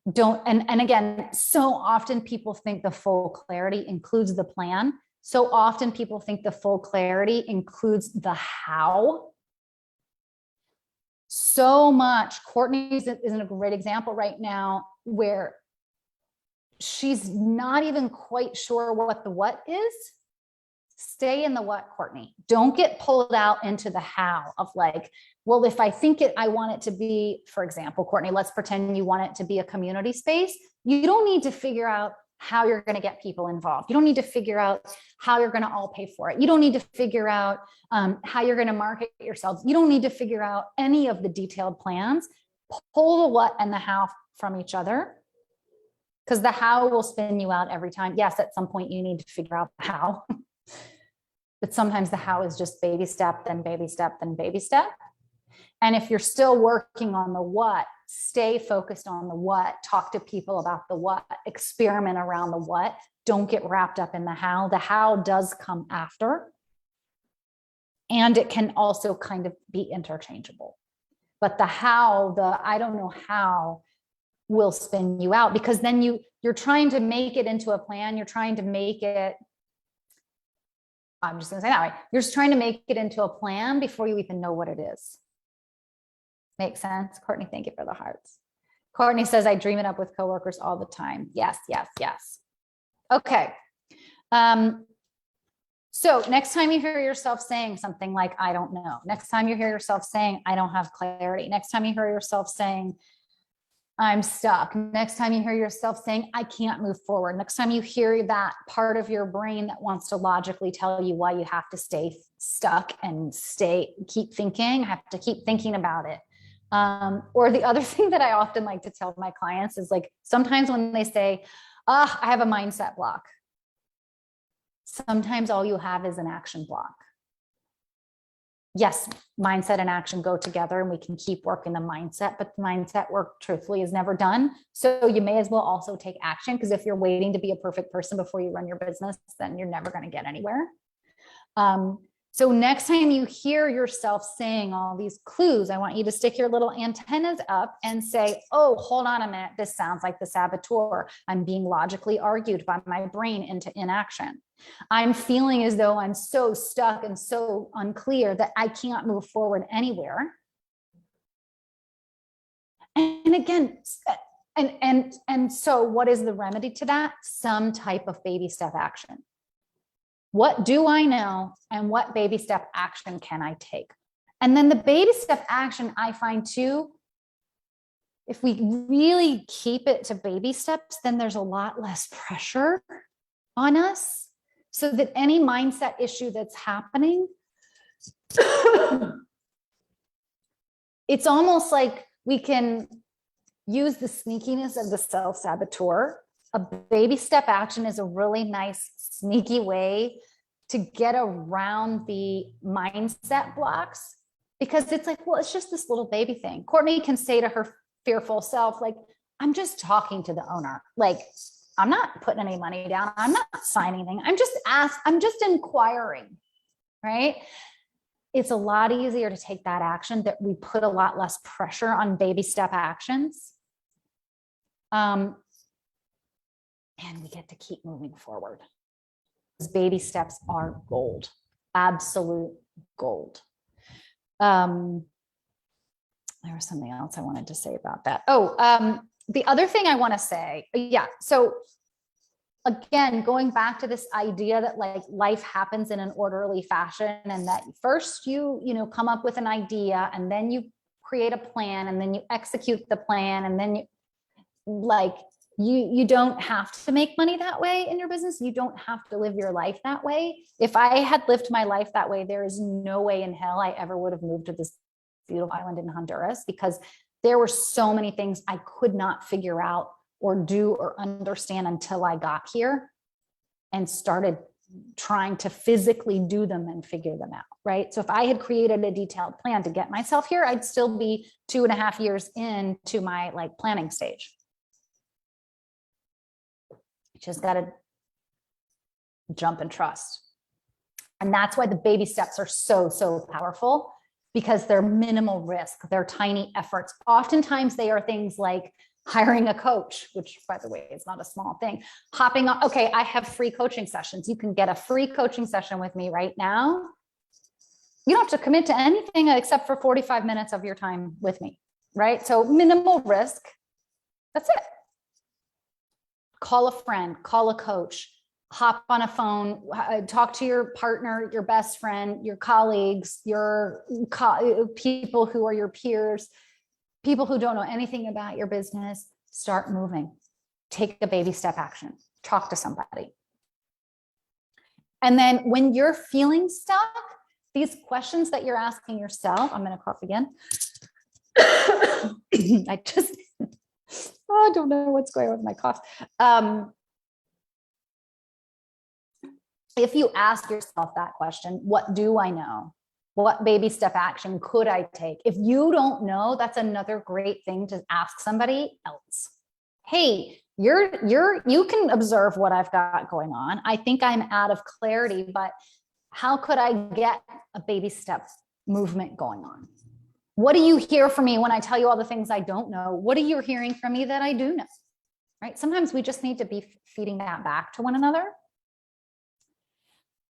And again, so often people think the full clarity includes the plan. So often people think the full clarity includes the how. So much. Courtney is a great example right now where she's not even quite sure what the what is. Stay in the what, Courtney. Don't get pulled out into the how of like, well, if I think I want it to be, for example, Courtney, let's pretend you want it to be a community space. You don't need to figure out how you're going to get people involved. You don't need to figure out how you're going to all pay for it. You don't need to figure out how you're going to market yourselves. You don't need to figure out any of the detailed plans. Pull the what and the how from each other, because the how will spin you out every time. Yes, at some point you need to figure out the how. But sometimes the how is just baby step, then baby step, then baby step. And if you're still working on the what, stay focused on the what, talk to people about the what, experiment around the what, don't get wrapped up in the how. The how does come after. And it can also kind of be interchangeable. But the how, I don't know how, will spin you out, because then you're trying to make it into a plan. You're trying to make it, I'm just going to say that way. You're just trying to make it into a plan before you even know what it is. Makes sense? Courtney, thank you for the hearts. Courtney says, I dream it up with coworkers all the time. Yes, yes, yes. Okay. So next time you hear yourself saying something like, I don't know. Next time you hear yourself saying, I don't have clarity. Next time you hear yourself saying, I'm stuck. Next time you hear yourself saying, I can't move forward. Next time you hear that part of your brain that wants to logically tell you why you have to stay stuck and keep thinking, have to keep thinking about it. Or the other thing that I often like to tell my clients is like, sometimes when they say, I have a mindset block, sometimes all you have is an action block. Yes, mindset and action go together, and we can keep working the mindset, but the mindset work truthfully is never done. So you may as well also take action, because if you're waiting to be a perfect person before you run your business, then you're never going to get anywhere. So next time you hear yourself saying all these clues, I want you to stick your little antennas up and say, oh, hold on a minute. This sounds like the saboteur. I'm being logically argued by my brain into inaction. I'm feeling as though I'm so stuck and so unclear that I can't move forward anywhere. And again, and so what is the remedy to that? Some type of baby step action. What do I know, and what baby step action can I take? And then the baby step action, I find too, if we really keep it to baby steps, then there's a lot less pressure on us, so that any mindset issue that's happening, it's almost like we can use the sneakiness of the self-saboteur. A baby step action is a really nice, sneaky way to get around the mindset blocks. because it's like, well, it's just this little baby thing. Courtney can say to her fearful self, like, I'm just talking to the owner. Like, I'm not putting any money down. I'm not signing anything. I'm just inquiring, right? It's a lot easier to take that action, that we put a lot less pressure on baby step actions. And we get to keep moving forward. Those baby steps are gold, absolute gold. There was something else I wanted to say about that. The other thing I want to say, yeah. So again, going back to this idea that like life happens in an orderly fashion, and that first you come up with an idea, and then you create a plan, and then you execute the plan, and then you don't have to make money that way in your business. You don't have to live your life that way. If I had lived my life that way, there is no way in hell I ever would have moved to this beautiful island in Honduras, because there were so many things I could not figure out or do or understand until I got here and started trying to physically do them and figure them out, right? So if I had created a detailed plan to get myself here, I'd still be 2.5 years into my like planning stage. Just got to jump and trust. And that's why the baby steps are so, so powerful, because they're minimal risk. They're tiny efforts. Oftentimes they are things like hiring a coach, which by the way, is not a small thing. Hopping on, okay, I have free coaching sessions. You can get a free coaching session with me right now. You don't have to commit to anything except for 45 minutes of your time with me, right? So minimal risk. That's it. Call a friend, call a coach, hop on a phone, talk to your partner, your best friend, your colleagues, your people who are your peers, people who don't know anything about your business. Start moving. Take a baby step action. Talk to somebody. And then when you're feeling stuck, these questions that you're asking yourself, I'm going to cough again. I don't know what's going on with my cough. If you ask yourself that question, what do I know? What baby step action could I take? If you don't know, that's another great thing to ask somebody else. Hey, you can observe what I've got going on. I think I'm out of clarity, but how could I get a baby step movement going on? What do you hear from me when I tell you all the things I don't know? What are you hearing from me that I do know? Right? Sometimes we just need to be feeding that back to one another.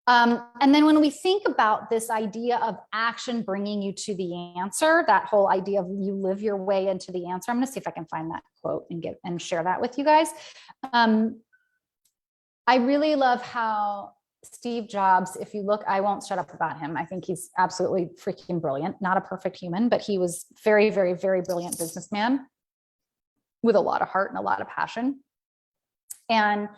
And then when we think about this idea of action bringing you to the answer, that whole idea of you live your way into the answer, I'm going to see if I can find that quote and share that with you guys. I really love how Steve Jobs, if you look, I won't shut up about him. I think he's absolutely freaking brilliant, not a perfect human, but he was very, very, very brilliant businessman with a lot of heart and a lot of passion. And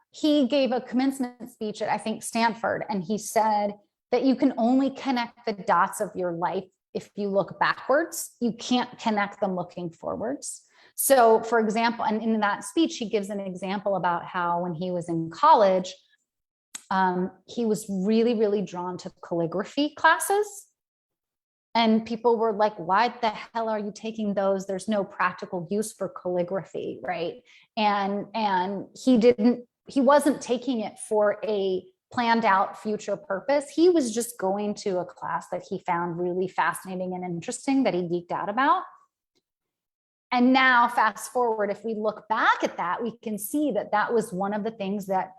he gave a commencement speech at, I think, Stanford, and he said that you can only connect the dots of your life if you look backwards. You can't connect them looking forwards. So for example, and in that speech, he gives an example about how when he was in college, he was really, really drawn to calligraphy classes. And people were like, why the hell are you taking those? There's no practical use for calligraphy, right? And he wasn't taking it for a planned out future purpose. He was just going to a class that he found really fascinating and interesting that he geeked out about. And now fast forward, if we look back at that, we can see that that was one of the things that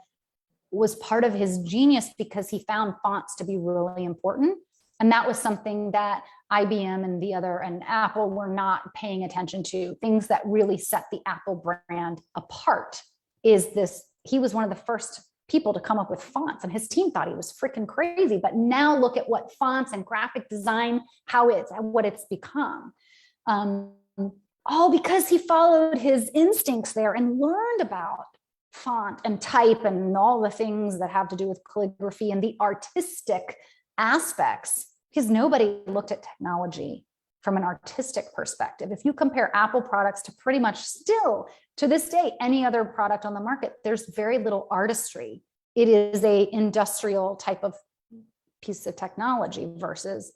was part of his genius, because he found fonts to be really important. And that was something that IBM and Apple were not paying attention to. Things that really set the Apple brand apart is this. He was one of the first people to come up with fonts, and his team thought he was freaking crazy. But now look at what fonts and graphic design, what it's become. All because he followed his instincts there and learned about font and type and all the things that have to do with calligraphy and the artistic aspects, because nobody looked at technology from an artistic perspective. If you compare Apple products to pretty much still to this day, any other product on the market, there's very little artistry. It is a industrial type of piece of technology versus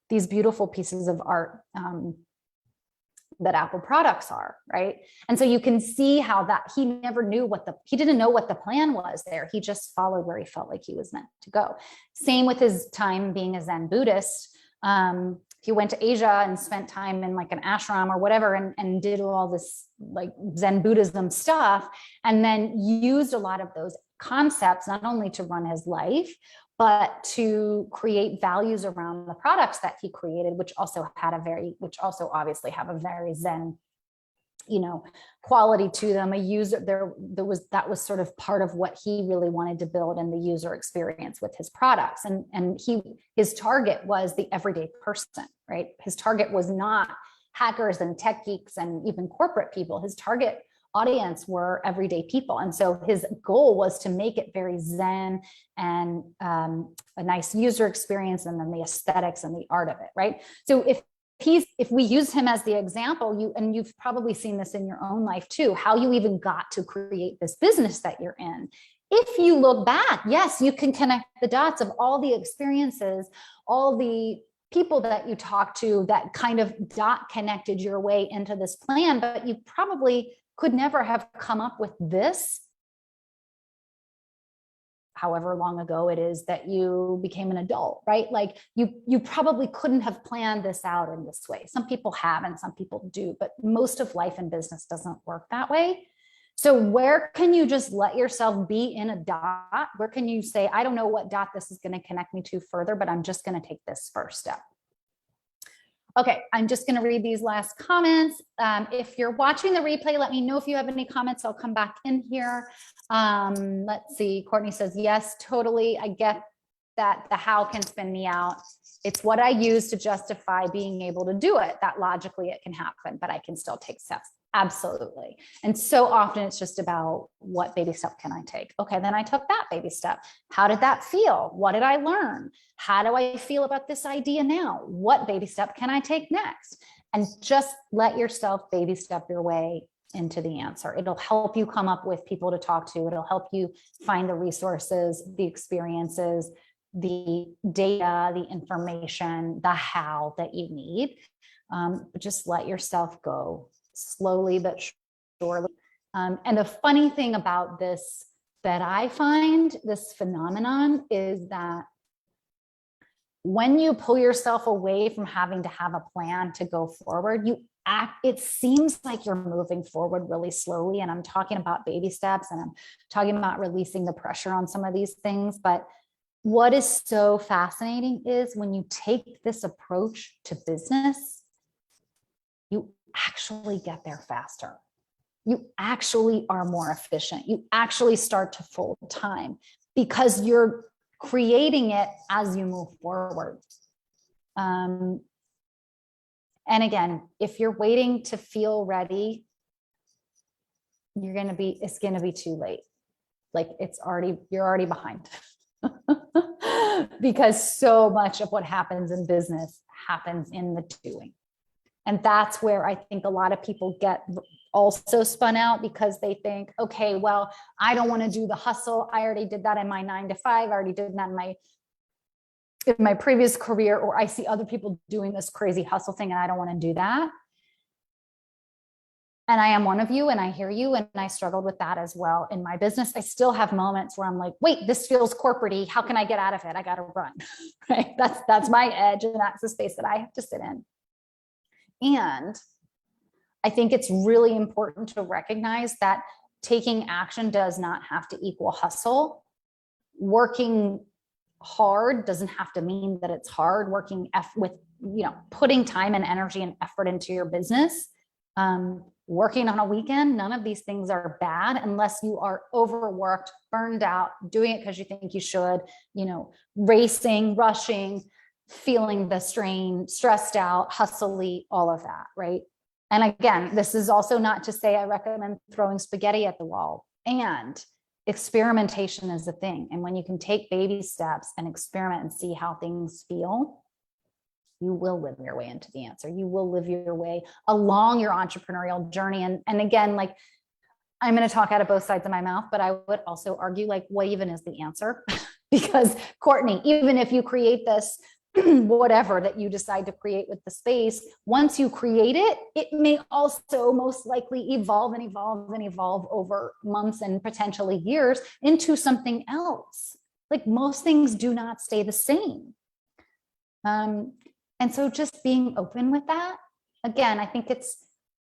these beautiful pieces of art that Apple products are, right? And so you can see how that he never knew he didn't know what the plan was there. He just followed where he felt like he was meant to go. Same with his time being a Zen Buddhist. He went to Asia and spent time in like an ashram or whatever, and did all this like Zen Buddhism stuff, and then used a lot of those concepts, not only to run his life, but to create values around the products that he created, which also obviously have a very Zen, quality to them. That was sort of part of what he really wanted to build in the user experience with his products. And his target was the everyday person, right? His target was not hackers and tech geeks and even corporate people. His target audience were everyday people. And so his goal was to make it very Zen and a nice user experience, and then the aesthetics and the art of it, right? So if we use him as the example, you've probably seen this in your own life too, how you even got to create this business that you're in. If you look back, yes, you can connect the dots of all the experiences, all the people that you talked to that kind of dot connected your way into this plan, but you probably could never have come up with this, however long ago it is that you became an adult, right? Like you probably couldn't have planned this out in this way. Some people have and some people do, but most of life and business doesn't work that way. So where can you just let yourself be in a dot? Where can you say, I don't know what dot this is going to connect me to further, but I'm just going to take this first step. Okay, I'm just going to read these last comments. If you're watching the replay, let me know if you have any comments. I'll come back in here. Let's see. Courtney says, yes, totally. I get that the how can spin me out. It's what I use to justify being able to do it, that logically it can happen, but I can still take steps. Absolutely. And so often it's just about, what baby step can I take? Okay, then I took that baby step. How did that feel? What did I learn? How do I feel about this idea now? What baby step can I take next? And just let yourself baby step your way into the answer. It'll help you come up with people to talk to. It'll help you find the resources, the experiences, the data, the information, the how that you need. But just let yourself go slowly but surely. And the funny thing about this that I find, this phenomenon, is that when you pull yourself away from having to have a plan to go forward, it seems like you're moving forward really slowly. And I'm talking about baby steps, and I'm talking about releasing the pressure on some of these things. But what is so fascinating is when you take this approach to business, you actually get there faster. You actually are more efficient. You actually start to fold time because you're creating it as you move forward. And again, if you're waiting to feel ready, it's going to be too late. Like you're already behind. Because so much of what happens in business happens in the doing. And that's where I think a lot of people get also spun out, because they think, okay, well, I don't want to do the hustle. I already did that in my 9 to 5. I already did that in my previous career, or I see other people doing this crazy hustle thing and I don't want to do that. And I am one of you, and I hear you, and I struggled with that as well in my business. I still have moments where I'm like, wait, this feels corporate-y. How can I get out of it? I got to run, right? That's my edge, and that's the space that I have to sit in. And I think it's really important to recognize that taking action does not have to equal hustle. Working hard doesn't have to mean that it's hard. Working with, putting time and energy and effort into your business, working on a weekend, none of these things are bad unless you are overworked, burned out, doing it because you think you should, racing, rushing, feeling the strain, stressed out, hustly, all of that, right? And again, this is also not to say I recommend throwing spaghetti at the wall. And experimentation is a thing. And when you can take baby steps and experiment and see how things feel, you will live your way into the answer. You will live your way along your entrepreneurial journey. And again, like, I'm going to talk out of both sides of my mouth, but I would also argue, like, what even is the answer? Because Courtney, even if you create this whatever that you decide to create with the space, once you create it, it may also most likely evolve and evolve and evolve over months and potentially years into something else. Like most things do not stay the same. And so just being open with that, again, I think it's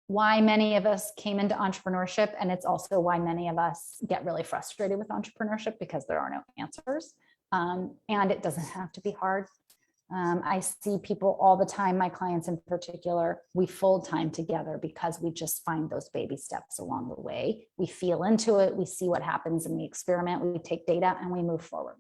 why many of us came into entrepreneurship. And it's also why many of us get really frustrated with entrepreneurship, because there are no answers. And it doesn't have to be hard. I see people all the time, my clients in particular, we fold time together because we just find those baby steps along the way. We feel into it, we see what happens, and we experiment, we take data, and we move forward.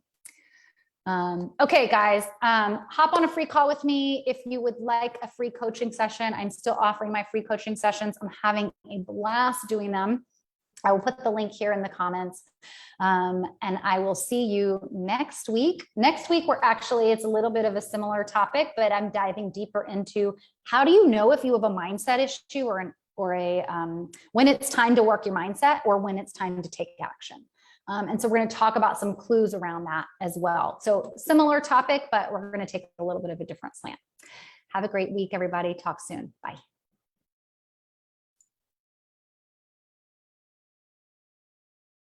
Okay, guys, hop on a free call with me if you would like a free coaching session. I'm still offering my free coaching sessions. I'm having a blast doing them. I will put the link here in the comments, and I will see you next week. Next week, it's a little bit of a similar topic, but I'm diving deeper into how do you know if you have a mindset issue or when it's time to work your mindset or when it's time to take action. And so we're going to talk about some clues around that as well. So similar topic, but we're going to take a little bit of a different slant. Have a great week, everybody. Talk soon. Bye.